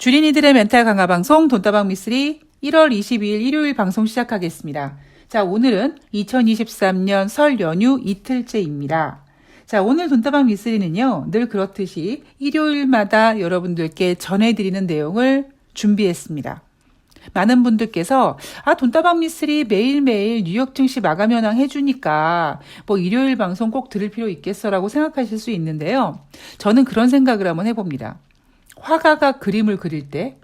주린이들의 멘탈 강화 방송 돈다방 미쓰리 1월 22일 일요일 방송 시작하겠습니다. 자, 오늘은 2023년 설 연휴 이틀째입니다. 자, 오늘 돈다방 미쓰리는요, 늘 그렇듯이 일요일마다 여러분들께 전해드리는 내용을 준비했습니다. 많은 분들께서 돈다방 미쓰리 매일매일 뉴욕 증시 마감 현황 해주니까 뭐 일요일 방송 꼭 들을 필요 있겠어라고 생각하실 수 있는데요. 저는 그런 생각을 한번 해봅니다. 화가가 그림을 그릴 때,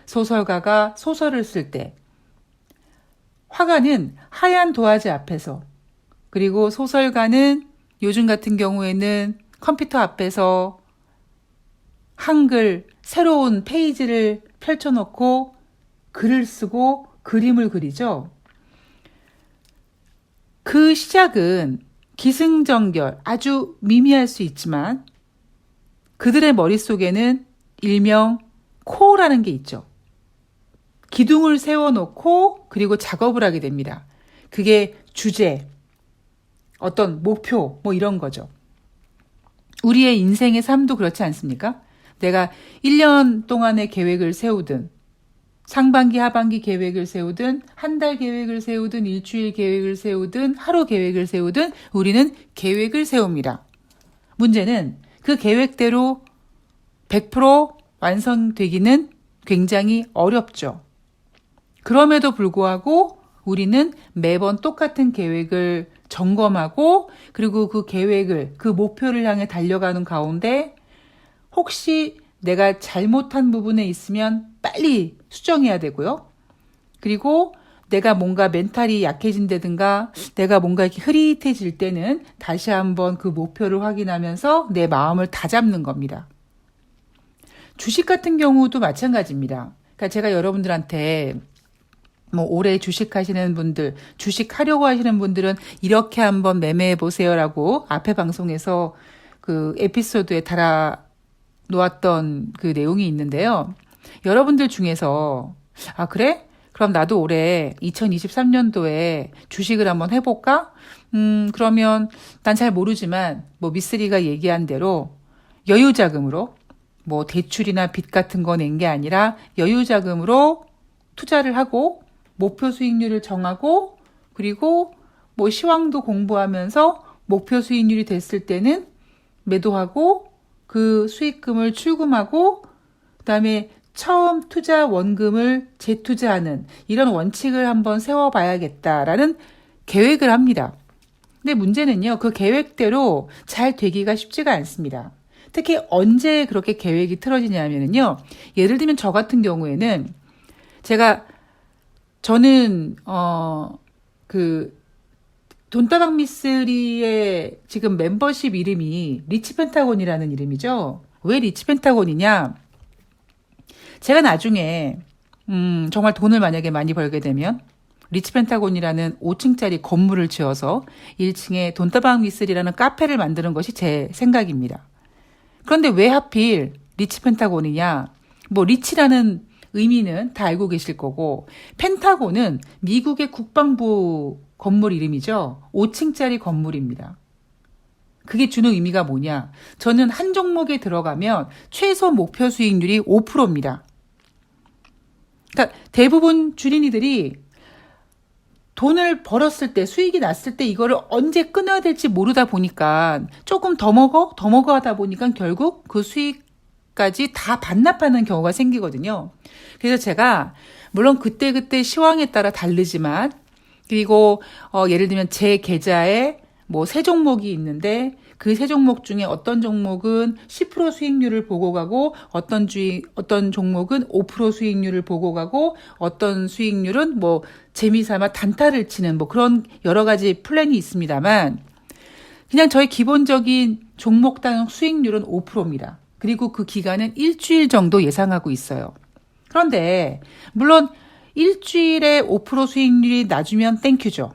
소설가가 소설을 쓸 때, 화가는 하얀 도화지 앞에서, 그리고 소설가는 요즘 같은 경우에는 컴퓨터 앞에서 한글, 새로운 페이지를 펼쳐놓고 글을 쓰고 그림을 그리죠. 그 시작은 기승전결, 아주 미미할 수 있지만 그들의 머릿속에는 일명 코라는 게 있죠. 기둥을 세워놓고 그리고 작업을 하게 됩니다. 그게 주제, 어떤 목표 뭐 이런 거죠. 우리의 인생의 삶도 그렇지 않습니까? 내가 1년 동안의 계획을 세우든 상반기 하반기 계획을 세우든 한 달 계획을 세우든 일주일 계획을 세우든 하루 계획을 세우든 우리는 계획을 세웁니다. 문제는 그 계획대로 100% 완성되기는 굉장히 어렵죠. 그럼에도 불구하고 우리는 매번 똑같은 계획을 점검하고 그리고 그 계획을, 그 목표를 향해 달려가는 가운데 혹시 내가 잘못한 부분에 있으면 빨리 수정해야 되고요. 그리고 내가 뭔가 멘탈이 약해진다든가 내가 뭔가 이렇게 흐릿해질 때는 다시 한번 그 목표를 확인하면서 내 마음을 다잡는 겁니다. 주식 같은 경우도 마찬가지입니다. 그러니까 제가 여러분들한테 뭐 올해 주식하시는 분들, 주식하려고 하시는 분들은 이렇게 한번 매매해 보세요라고 앞에 방송에서 그 에피소드에 달아 놓았던 그 내용이 있는데요. 여러분들 중에서 그래? 그럼 나도 올해 2023년도에 주식을 한번 해볼까? 그러면 난 잘 모르지만 뭐 미쓰리가 얘기한 대로 여유자금으로 뭐 대출이나 빚 같은 거 낸 게 아니라 여유자금으로 투자를 하고 목표 수익률을 정하고 그리고 뭐 시황도 공부하면서 목표 수익률이 됐을 때는 매도하고 그 수익금을 출금하고 그다음에 처음 투자 원금을 재투자하는 이런 원칙을 한번 세워봐야겠다라는 계획을 합니다. 근데 문제는요, 그 계획대로 잘 되기가 쉽지가 않습니다. 특히 언제 그렇게 계획이 틀어지냐면요, 예를 들면 저 같은 경우에는 저는 돈다방 미쓰리의 지금 멤버십 이름이 리치 펜타곤이라는 이름이죠. 왜 리치 펜타곤이냐? 제가 나중에 정말 돈을 만약에 많이 벌게 되면 리치 펜타곤이라는 5층짜리 건물을 지어서 1층에 돈다방 미쓰리라는 카페를 만드는 것이 제 생각입니다. 그런데 왜 하필 리치 펜타곤이냐? 뭐 리치라는 의미는 다 알고 계실 거고 펜타곤은 미국의 국방부 건물 이름이죠. 5층짜리 건물입니다. 그게 주는 의미가 뭐냐? 저는 한 종목에 들어가면 최소 목표 수익률이 5%입니다. 그러니까 대부분 주린이들이 돈을 벌었을 때, 수익이 났을 때 이거를 언제 끊어야 될지 모르다 보니까 조금 더 먹어 하다 보니까 결국 그 수익까지 다 반납하는 경우가 생기거든요. 그래서 제가 물론 그때그때 시황에 따라 다르지만 그리고 예를 들면 제 계좌에 뭐 세 종목이 있는데 그 세 종목 중에 어떤 종목은 10% 수익률을 보고 가고 어떤 종목은 5% 수익률을 보고 가고 어떤 수익률은 뭐 재미삼아 단타를 치는 뭐 그런 여러 가지 플랜이 있습니다만 그냥 저희 기본적인 종목당 수익률은 5%입니다. 그리고 그 기간은 일주일 정도 예상하고 있어요. 그런데 물론 일주일에 5% 수익률이 낮으면 땡큐죠.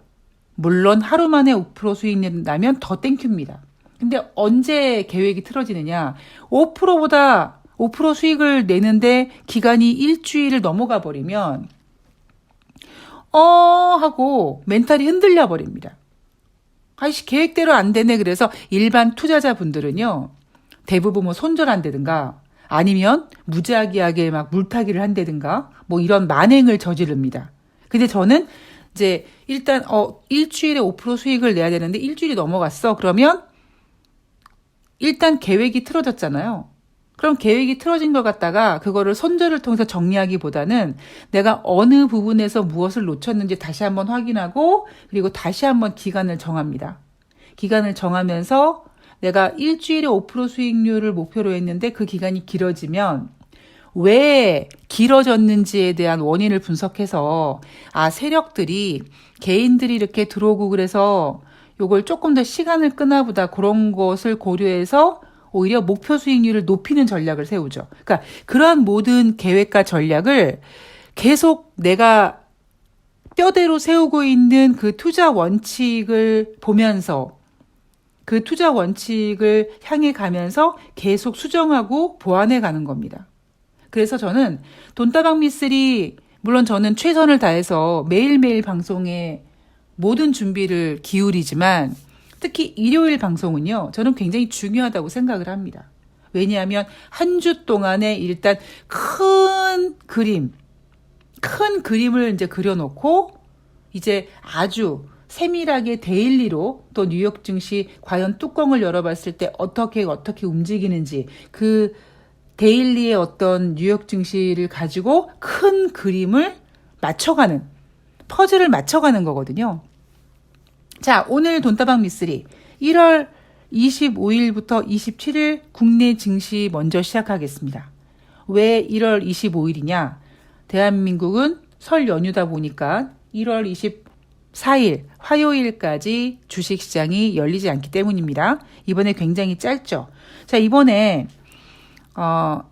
물론 하루 만에 5% 수익률이 나면 더 땡큐입니다. 근데 언제 계획이 틀어지느냐? 5% 수익을 내는데 기간이 일주일을 넘어가 버리면 하고 멘탈이 흔들려 버립니다. 아이씨, 계획대로 안 되네. 그래서 일반 투자자분들은요, 대부분 뭐 손절한다든가 아니면 무지하게 막 물타기를 한다든가 뭐 이런 만행을 저지릅니다. 근데 저는 이제 일단 일주일에 5% 수익을 내야 되는데 일주일이 넘어갔어. 그러면 일단 계획이 틀어졌잖아요. 그럼 계획이 틀어진 것 같다가 그거를 손절을 통해서 정리하기보다는 내가 어느 부분에서 무엇을 놓쳤는지 다시 한번 확인하고 그리고 다시 한번 기간을 정합니다. 기간을 정하면서 내가 일주일에 5% 수익률을 목표로 했는데 그 기간이 길어지면 왜 길어졌는지에 대한 원인을 분석해서 세력들이 개인들이 이렇게 들어오고 그래서 요걸 조금 더 시간을 끄나 보다 그런 것을 고려해서 오히려 목표 수익률을 높이는 전략을 세우죠. 그러니까 그러한 모든 계획과 전략을 계속 내가 뼈대로 세우고 있는 그 투자 원칙을 보면서 그 투자 원칙을 향해 가면서 계속 수정하고 보완해 가는 겁니다. 그래서 저는 돈다방 미쓰리 물론 저는 최선을 다해서 매일매일 방송에 모든 준비를 기울이지만 특히 일요일 방송은요. 저는 굉장히 중요하다고 생각을 합니다. 왜냐하면 한 주 동안에 일단 큰 그림을 이제 그려놓고 이제 아주 세밀하게 데일리로 또 뉴욕 증시 과연 뚜껑을 열어봤을 때 어떻게 움직이는지 그 데일리의 어떤 뉴욕 증시를 가지고 큰 그림을 맞춰가는 퍼즐을 맞춰가는 거거든요. 자, 오늘 돈다방 미쓰리 1월 25일부터 27일 국내 증시 먼저 시작하겠습니다. 왜 1월 25일이냐? 대한민국은 설 연휴다 보니까 1월 24일 화요일까지 주식시장이 열리지 않기 때문입니다. 이번에 굉장히 짧죠. 자, 이번에 1월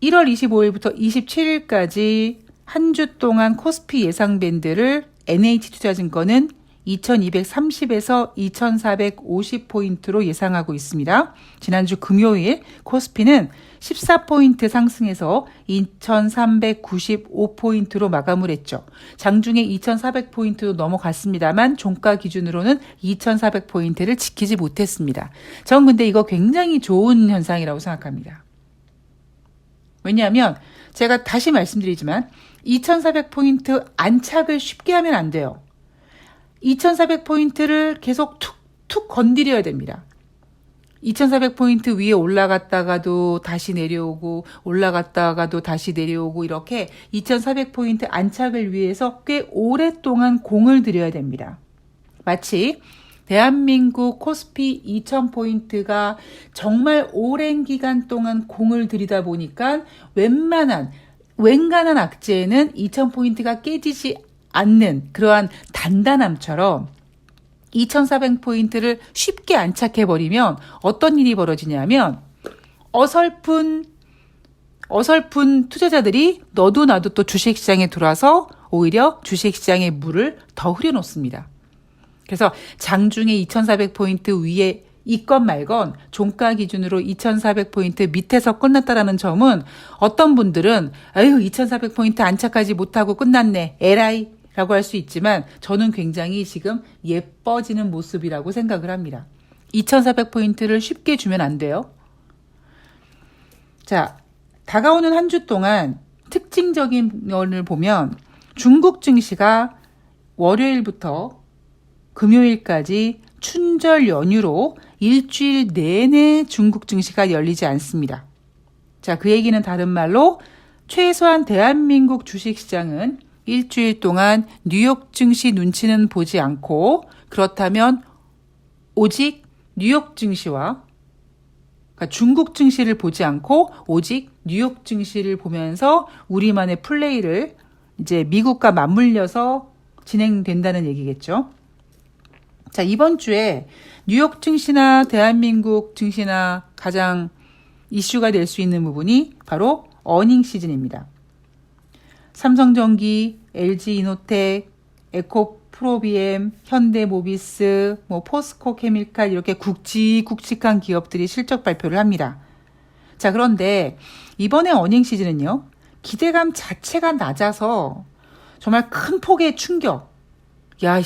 25일부터 27일까지 한 주 동안 코스피 예상 밴드를 NH투자증권은 2230에서 2450포인트로 예상하고 있습니다. 지난주 금요일 코스피는 14포인트 상승해서 2395포인트로 마감을 했죠. 장중에 2400포인트도 넘어갔습니다만 종가 기준으로는 2400포인트를 지키지 못했습니다. 전 근데 이거 굉장히 좋은 현상이라고 생각합니다. 왜냐하면 제가 다시 말씀드리지만 2400포인트 안착을 쉽게 하면 안 돼요. 2400포인트를 계속 툭툭 건드려야 됩니다. 2400포인트 위에 올라갔다가도 다시 내려오고 올라갔다가도 다시 내려오고 이렇게 2400포인트 안착을 위해서 꽤 오랫동안 공을 들여야 됩니다. 마치 대한민국 코스피 2000포인트가 정말 오랜 기간 동안 공을 들이다 보니까 웬간한 악재에는 2000포인트가 깨지지 않는 그러한 단단함처럼 2400포인트를 쉽게 안착해버리면 어떤 일이 벌어지냐면 어설픈 투자자들이 너도 나도 또 주식시장에 들어와서 오히려 주식시장의 물을 더 흐려놓습니다. 그래서 장중에 2400포인트 위에 있건 말건 종가 기준으로 2400포인트 밑에서 끝났다라는 점은 어떤 분들은 2400포인트 안착하지 못하고 끝났네. 에라이 라고 할 수 있지만 저는 굉장히 지금 예뻐지는 모습이라고 생각을 합니다. 2400포인트를 쉽게 주면 안 돼요. 자, 다가오는 한 주 동안 특징적인 것을 보면 중국 증시가 월요일부터 금요일까지 춘절 연휴로 일주일 내내 중국 증시가 열리지 않습니다. 자, 그 얘기는 다른 말로 최소한 대한민국 주식시장은 일주일 동안 뉴욕 증시 눈치는 보지 않고 그렇다면 오직 뉴욕 증시와 그러니까 중국 증시를 보지 않고 오직 뉴욕 증시를 보면서 우리만의 플레이를 이제 미국과 맞물려서 진행된다는 얘기겠죠. 자, 이번 주에 뉴욕 증시나 대한민국 증시나 가장 이슈가 될 수 있는 부분이 바로 어닝 시즌입니다. 삼성전기, LG이노텍, 에코프로비엠, 현대모비스, 포스코케미칼 이렇게 굵직굵직한 기업들이 실적 발표를 합니다. 자, 그런데 이번에 어닝 시즌은요. 기대감 자체가 낮아서 정말 큰 폭의 충격. 야,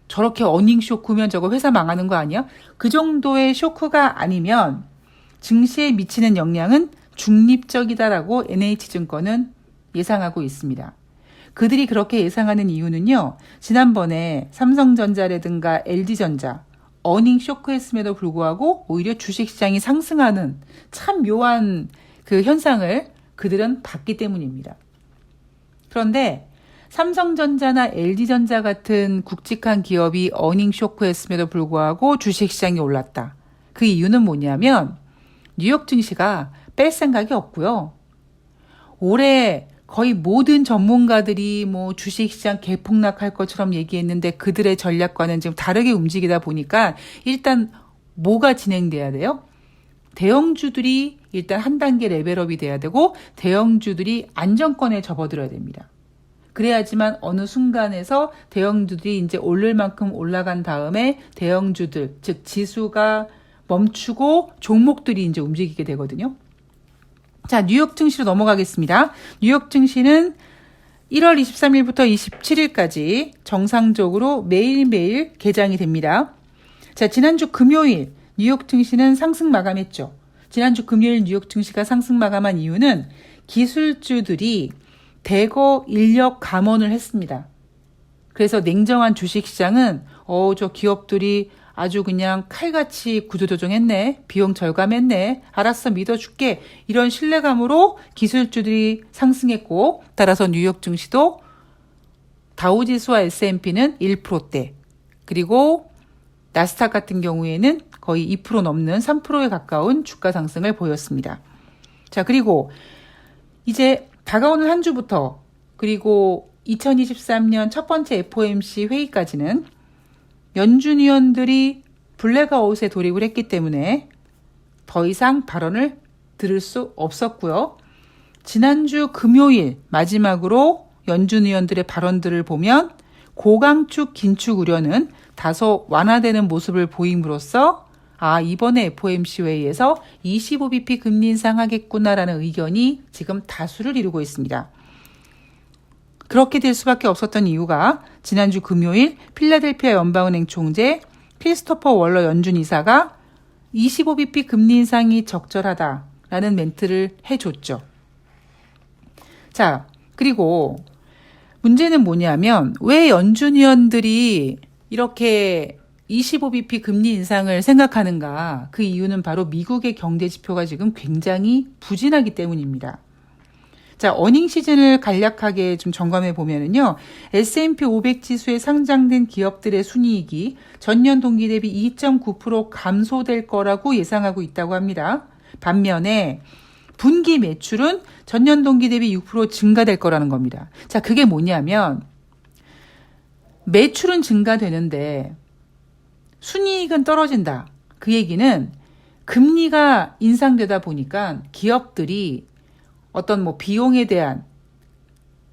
저렇게 어닝 쇼크면 저거 회사 망하는 거 아니야? 그 정도의 쇼크가 아니면 증시에 미치는 영향은 중립적이다라고 NH증권은 예상하고 있습니다. 그들이 그렇게 예상하는 이유는요. 지난번에 삼성전자라든가 LG전자 어닝 쇼크했음에도 불구하고 오히려 주식시장이 상승하는 참 묘한 그 현상을 그들은 봤기 때문입니다. 그런데 삼성전자나 LG전자 같은 굵직한 기업이 어닝 쇼크했음에도 불구하고 주식시장이 올랐다. 그 이유는 뭐냐면 뉴욕 증시가 뺄 생각이 없고요. 올해 거의 모든 전문가들이 뭐 주식시장 개폭락할 것처럼 얘기했는데 그들의 전략과는 지금 다르게 움직이다 보니까 일단 뭐가 진행돼야 돼요? 대형주들이 일단 한 단계 레벨업이 돼야 되고 대형주들이 안정권에 접어들어야 됩니다. 그래야지만 어느 순간에서 대형주들이 이제 오를 만큼 올라간 다음에 대형주들, 즉 지수가 멈추고 종목들이 이제 움직이게 되거든요. 자, 뉴욕 증시로 넘어가겠습니다. 뉴욕 증시는 1월 23일부터 27일까지 정상적으로 매일매일 개장이 됩니다. 자, 지난주 금요일 뉴욕 증시는 상승 마감했죠. 지난주 금요일 뉴욕 증시가 상승 마감한 이유는 기술주들이 대거 인력 감원을 했습니다. 그래서 냉정한 주식시장은 저 기업들이 아주 그냥 칼같이 구조조정했네. 비용 절감했네. 알았어 믿어줄게. 이런 신뢰감으로 기술주들이 상승했고 따라서 뉴욕 증시도 다우지수와 S&P는 1%대 그리고 나스닥 같은 경우에는 거의 2% 넘는 3%에 가까운 주가 상승을 보였습니다. 자, 그리고 이제 다가오는 한 주부터 그리고 2023년 첫 번째 FOMC 회의까지는 연준 위원들이 블랙아웃에 돌입을 했기 때문에 더 이상 발언을 들을 수 없었고요. 지난주 금요일 마지막으로 연준 위원들의 발언들을 보면 고강축 긴축 우려는 다소 완화되는 모습을 보임으로써 이번에 FOMC 회의에서 25bp 금리 인상하겠구나라는 의견이 지금 다수를 이루고 있습니다. 그렇게 될 수밖에 없었던 이유가 지난주 금요일 필라델피아 연방은행 총재 크리스토퍼 월러 연준 이사가 25bp 금리 인상이 적절하다라는 멘트를 해줬죠. 자, 그리고 문제는 뭐냐면 왜 연준 위원들이 이렇게 25bp 금리 인상을 생각하는가? 그 이유는 바로 미국의 경제 지표가 지금 굉장히 부진하기 때문입니다. 자, 어닝 시즌을 간략하게 좀 점검해 보면은요. S&P 500 지수에 상장된 기업들의 순이익이 전년 동기 대비 2.9% 감소될 거라고 예상하고 있다고 합니다. 반면에 분기 매출은 전년 동기 대비 6% 증가될 거라는 겁니다. 자, 그게 뭐냐면 매출은 증가되는데 순이익은 떨어진다. 그 얘기는 금리가 인상되다 보니까 기업들이 어떤 비용에 대한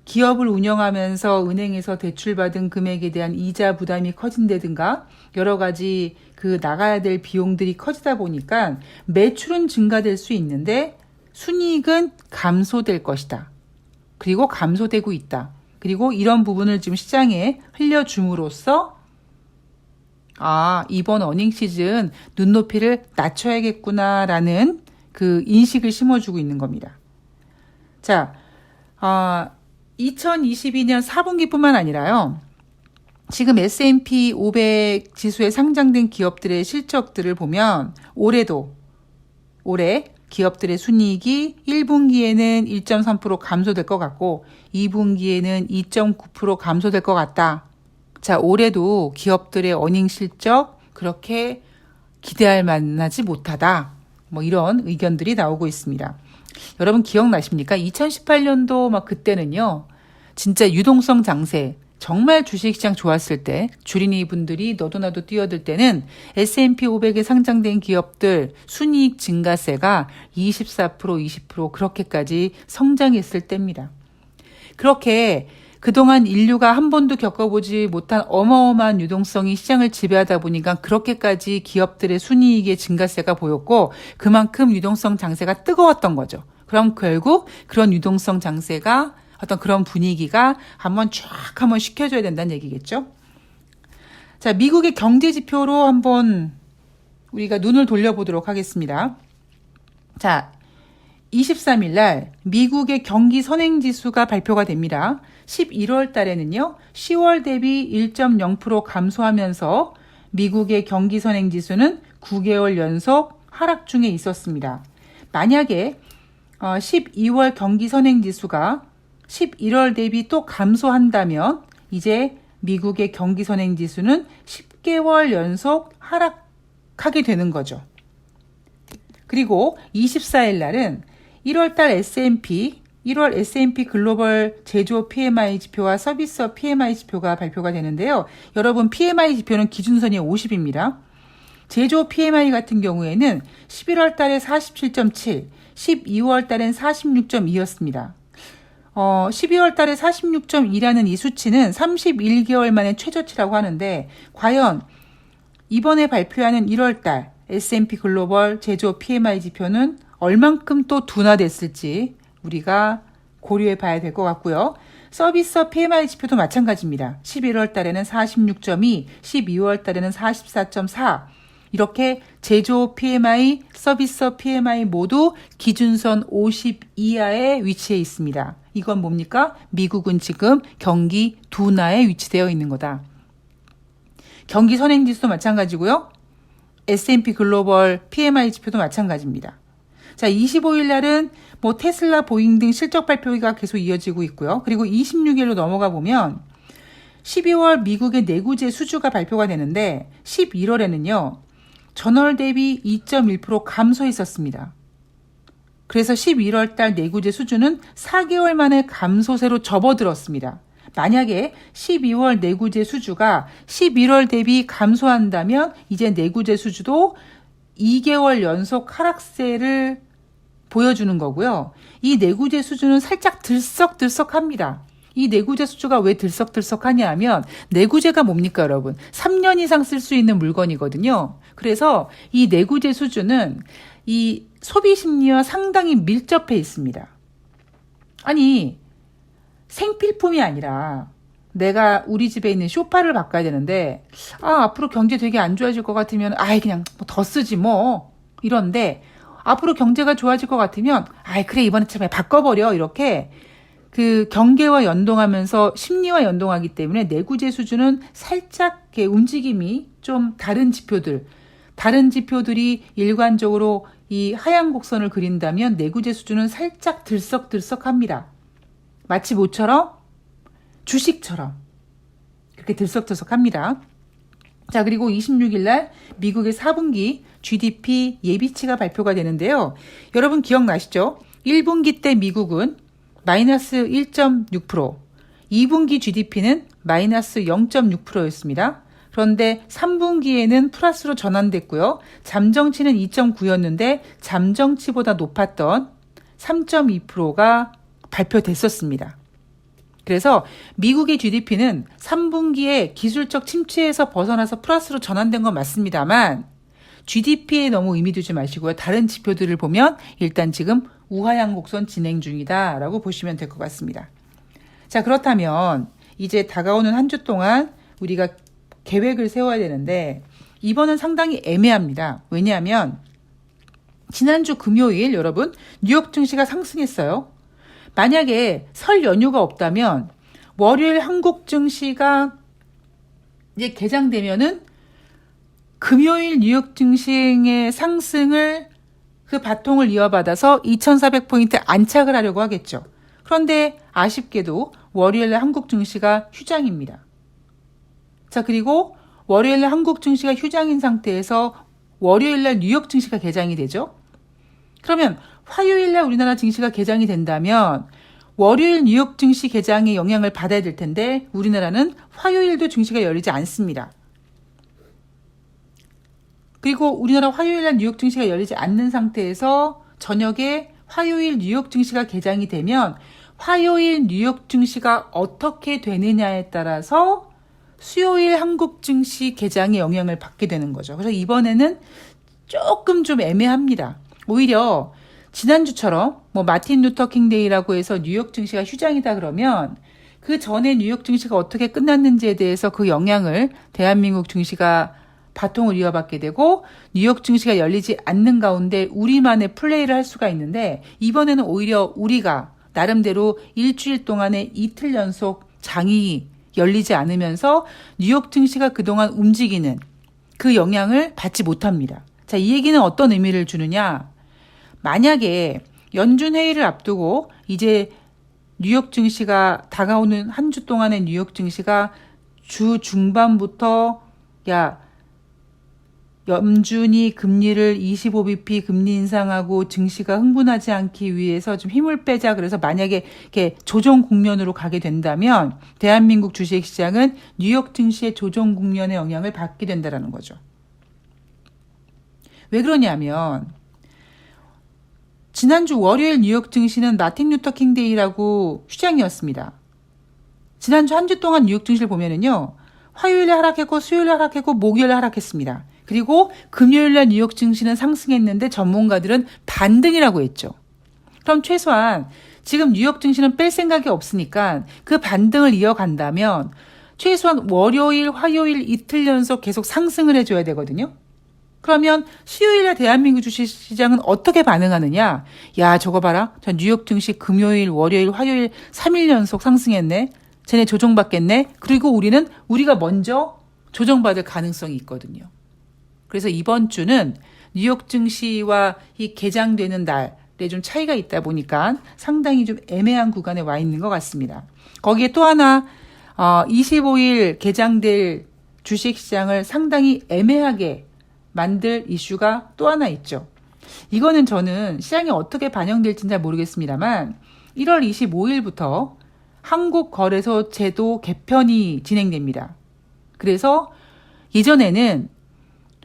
기업을 운영하면서 은행에서 대출받은 금액에 대한 이자 부담이 커진다든가 여러 가지 그 나가야 될 비용들이 커지다 보니까 매출은 증가될 수 있는데 순이익은 감소될 것이다. 그리고 감소되고 있다. 그리고 이런 부분을 지금 시장에 흘려줌으로써 이번 어닝 시즌 눈높이를 낮춰야겠구나라는 그 인식을 심어주고 있는 겁니다. 자, 2022년 4분기뿐만 아니라요. 지금 S&P 500 지수에 상장된 기업들의 실적들을 보면 올해 기업들의 순이익이 1분기에는 1.3% 감소될 것 같고 2분기에는 2.9% 감소될 것 같다. 자, 올해도 기업들의 어닝 실적 그렇게 기대할 만하지 못하다. 이런 의견들이 나오고 있습니다. 여러분 기억나십니까? 2018년도 그때는요. 진짜 유동성 장세, 정말 주식시장 좋았을 때 주린이 분들이 너도 나도 뛰어들 때는 S&P 500에 상장된 기업들 순이익 증가세가 24%, 20% 그렇게까지 성장했을 때입니다. 그렇게 그동안 인류가 한 번도 겪어보지 못한 어마어마한 유동성이 시장을 지배하다 보니까 그렇게까지 기업들의 순이익의 증가세가 보였고 그만큼 유동성 장세가 뜨거웠던 거죠. 그럼 결국 그런 유동성 장세가 어떤 그런 분위기가 한번 식혀줘야 된다는 얘기겠죠. 자, 미국의 경제 지표로 한번 우리가 눈을 돌려보도록 하겠습니다. 자, 23일 날 미국의 경기 선행지수가 발표가 됩니다. 11월 달에는요, 10월 대비 1.0% 감소하면서 미국의 경기 선행지수는 9개월 연속 하락 중에 있었습니다. 만약에 12월 경기 선행지수가 11월 대비 또 감소한다면 이제 미국의 경기 선행지수는 10개월 연속 하락하게 되는 거죠. 그리고 24일 날은 1월 S&P 글로벌 제조업 PMI 지표와 서비스업 PMI 지표가 발표가 되는데요. 여러분, PMI 지표는 기준선이 50입니다. 제조업 PMI 같은 경우에는 11월 달에 47.7, 12월 달엔 46.2였습니다. 12월 달에 46.2라는 이 수치는 31개월 만에 최저치라고 하는데, 과연 이번에 발표하는 1월 달 S&P 글로벌 제조업 PMI 지표는 얼만큼 또 둔화됐을지 우리가 고려해 봐야 될 것 같고요. 서비스업 PMI 지표도 마찬가지입니다. 11월 달에는 46.2, 12월 달에는 44.4. 이렇게 제조업 PMI, 서비스업 PMI 모두 기준선 50 이하에 위치해 있습니다. 이건 뭡니까? 미국은 지금 경기 둔화에 위치되어 있는 거다. 경기 선행지수도 마찬가지고요. S&P 글로벌 PMI 지표도 마찬가지입니다. 자, 25일 날은 테슬라, 보잉 등 실적 발표가 계속 이어지고 있고요. 그리고 26일로 넘어가 보면 12월 미국의 내구재 수주가 발표가 되는데 11월에는요. 전월 대비 2.1% 감소했었습니다. 그래서 11월 달 내구재 수주는 4개월 만에 감소세로 접어들었습니다. 만약에 12월 내구재 수주가 11월 대비 감소한다면 이제 내구재 수주도 2개월 연속 하락세를 보여주는 거고요. 이 내구재 수주는 살짝 들썩들썩합니다. 이 내구재 수주가 왜 들썩들썩하냐 하면 내구재가 뭡니까, 여러분? 3년 이상 쓸 수 있는 물건이거든요. 그래서 이 내구재 수주는 이 소비 심리와 상당히 밀접해 있습니다. 아니, 생필품이 아니라 내가 우리 집에 있는 소파를 바꿔야 되는데 앞으로 경제 되게 안 좋아질 것 같으면 그냥 더 쓰지 뭐 이런데 앞으로 경제가 좋아질 것 같으면 그래 이번에 참 바꿔버려 이렇게 그 경계와 연동하면서 심리와 연동하기 때문에 내구재 수준은 살짝 움직임이 좀 다른 지표들이 일관적으로 이 하향 곡선을 그린다면 내구재 수준은 살짝 들썩들썩합니다. 마치 뭐처럼? 주식처럼 그렇게 들썩들썩합니다. 자, 그리고 26일 날 미국의 4분기 GDP 예비치가 발표가 되는데요. 여러분 기억나시죠? 1분기 때 미국은 마이너스 1.6%, 2분기 GDP는 마이너스 0.6%였습니다. 그런데 3분기에는 플러스로 전환됐고요. 잠정치는 2.9였는데 잠정치보다 높았던 3.2%가 발표됐었습니다. 그래서 미국의 GDP는 3분기에 기술적 침체에서 벗어나서 플러스로 전환된 건 맞습니다만 GDP에 너무 의미 두지 마시고요. 다른 지표들을 보면 일단 지금 우하향 곡선 진행 중이다라고 보시면 될 것 같습니다. 자, 그렇다면 이제 다가오는 한 주 동안 우리가 계획을 세워야 되는데 이번은 상당히 애매합니다. 왜냐하면 지난주 금요일 여러분 뉴욕 증시가 상승했어요. 만약에 설 연휴가 없다면 월요일 한국 증시가 이제 개장되면은 금요일 뉴욕 증시의 상승을 그 바통을 이어받아서 2,400포인트 안착을 하려고 하겠죠. 그런데 아쉽게도 월요일 한국 증시가 휴장입니다. 자, 그리고 월요일 한국 증시가 휴장인 상태에서 월요일 날 뉴욕 증시가 개장이 되죠. 그러면 화요일 날 우리나라 증시가 개장이 된다면 월요일 뉴욕 증시 개장의 영향을 받아야 될 텐데 우리나라는 화요일도 증시가 열리지 않습니다. 그리고 우리나라 화요일 날 뉴욕 증시가 열리지 않는 상태에서 저녁에 화요일 뉴욕 증시가 개장이 되면 화요일 뉴욕 증시가 어떻게 되느냐에 따라서 수요일 한국 증시 개장의 영향을 받게 되는 거죠. 그래서 이번에는 조금 좀 애매합니다. 오히려 지난주처럼 마틴 루터 킹 데이라고 해서 뉴욕 증시가 휴장이다 그러면 그 전에 뉴욕 증시가 어떻게 끝났는지에 대해서 그 영향을 대한민국 증시가 바통을 이어받게 되고 뉴욕 증시가 열리지 않는 가운데 우리만의 플레이를 할 수가 있는데 이번에는 오히려 우리가 나름대로 일주일 동안에 이틀 연속 장이 열리지 않으면서 뉴욕 증시가 그동안 움직이는 그 영향을 받지 못합니다. 자, 이 얘기는 어떤 의미를 주느냐? 만약에 연준 회의를 앞두고 이제 뉴욕 증시가 다가오는 한 주 동안의 뉴욕 증시가 주 중반부터 연준이 금리를 25bp 금리 인상하고 증시가 흥분하지 않기 위해서 좀 힘을 빼자. 그래서 만약에 이렇게 조정 국면으로 가게 된다면 대한민국 주식시장은 뉴욕 증시의 조정 국면의 영향을 받게 된다는 거죠. 왜 그러냐면 지난주 월요일 뉴욕 증시는 마틴 루터 킹 데이라고 휴장이었습니다. 지난주 한 주 동안 뉴욕 증시를 보면은요. 화요일에 하락했고 수요일에 하락했고 목요일에 하락했습니다. 그리고 금요일날 뉴욕 증시는 상승했는데 전문가들은 반등이라고 했죠. 그럼 최소한 지금 뉴욕 증시는 뺄 생각이 없으니까 그 반등을 이어간다면 최소한 월요일, 화요일 이틀 연속 계속 상승을 해줘야 되거든요. 그러면 수요일에 대한민국 주식시장은 어떻게 반응하느냐? 야, 저거 봐라. 저 뉴욕 증시 금요일, 월요일, 화요일 3일 연속 상승했네. 쟤네 조정받겠네. 그리고 우리가 먼저 조정받을 가능성이 있거든요. 그래서 이번 주는 뉴욕 증시와 이 개장되는 날에 좀 차이가 있다 보니까 상당히 좀 애매한 구간에 와 있는 것 같습니다. 거기에 또 하나 25일 개장될 주식시장을 상당히 애매하게 만들 이슈가 또 하나 있죠. 이거는 저는 시장이 어떻게 반영될지는 잘 모르겠습니다만 1월 25일부터 한국거래소 제도 개편이 진행됩니다. 그래서 예전에는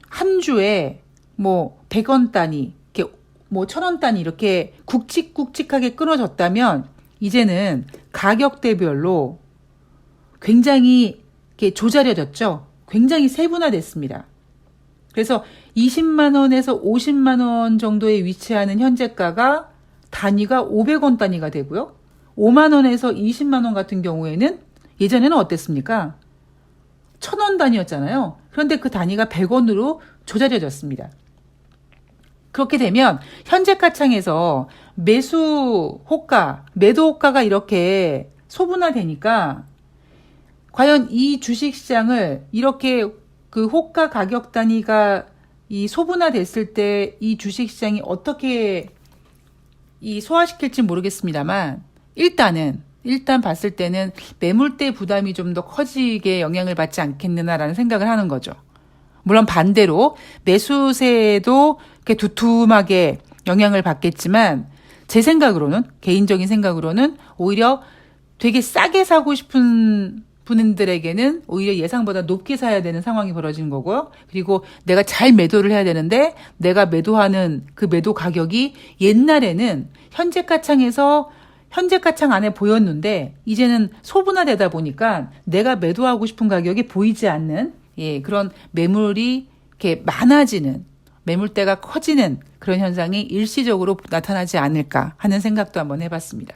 한 주에 100원 단위, 이렇게 1000원 단위 이렇게 굵직굵직하게 끊어졌다면 이제는 가격대별로 굉장히 이렇게 조자려졌죠. 굉장히 세분화됐습니다. 그래서 20만 원에서 50만 원 정도에 위치하는 현재가가 단위가 500원 단위가 되고요. 5만 원에서 20만 원 같은 경우에는 예전에는 어땠습니까? 1000원 단위였잖아요. 그런데 그 단위가 100원으로 조자려졌습니다. 그렇게 되면 현재가 창에서 매수 호가, 매도 호가가 이렇게 소분화되니까 과연 이 주식시장을 이렇게 그 호가 가격 단위가 이 소분화됐을 때 이 주식시장이 어떻게 이 소화시킬지 모르겠습니다만 일단 봤을 때는 매물대 부담이 좀 더 커지게 영향을 받지 않겠느냐라는 생각을 하는 거죠. 물론 반대로 매수세도 이렇게 두툼하게 영향을 받겠지만 제 생각으로는 개인적인 생각으로는 오히려 되게 싸게 사고 싶은 분들에게는 오히려 예상보다 높게 사야 되는 상황이 벌어지는 거고요. 그리고 내가 잘 매도를 해야 되는데 내가 매도하는 그 매도 가격이 옛날에는 현재가 창 안에 보였는데 이제는 소분화되다 보니까 내가 매도하고 싶은 가격이 보이지 않는 그런 매물이 이렇게 많아지는 매물대가 커지는 그런 현상이 일시적으로 나타나지 않을까 하는 생각도 한번 해봤습니다.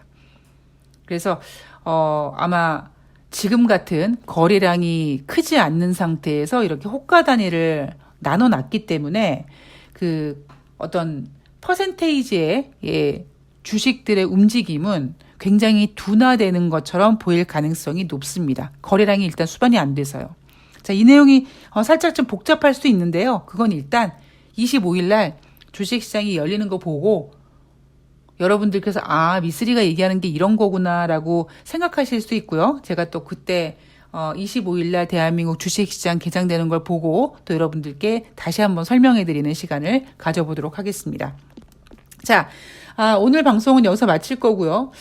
그래서 아마 지금 같은 거래량이 크지 않는 상태에서 이렇게 호가 단위를 나눠놨기 때문에 그 어떤 퍼센테이지의 주식들의 움직임은 굉장히 둔화되는 것처럼 보일 가능성이 높습니다. 거래량이 일단 수반이 안 돼서요. 자, 이 내용이 살짝 좀 복잡할 수 있는데요. 그건 일단 25일 날 주식시장이 열리는 거 보고 여러분들께서 미쓰리가 얘기하는 게 이런 거구나라고 생각하실 수 있고요. 제가 또 그때 25일 날 대한민국 주식시장 개장되는 걸 보고 또 여러분들께 다시 한번 설명해 드리는 시간을 가져보도록 하겠습니다. 자, 오늘 방송은 여기서 마칠 거고요.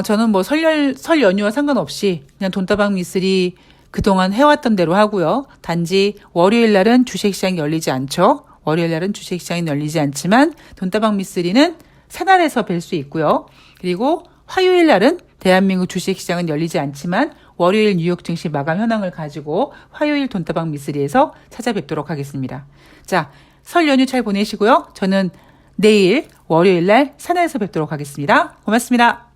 저는 설 연휴와 상관없이 그냥 돈다방 미쓰리 그동안 해왔던 대로 하고요. 단지 월요일 날은 주식시장이 열리지 않죠. 월요일 날은 주식시장이 열리지 않지만 돈다방 미쓰리는 새날에서 뵐 수 있고요. 그리고 화요일 날은 대한민국 주식시장은 열리지 않지만 월요일 뉴욕 증시 마감 현황을 가지고 화요일 돈다방 미쓰리에서 찾아뵙도록 하겠습니다. 자, 설 연휴 잘 보내시고요. 저는 내일 월요일 날 산하에서 뵙도록 하겠습니다. 고맙습니다.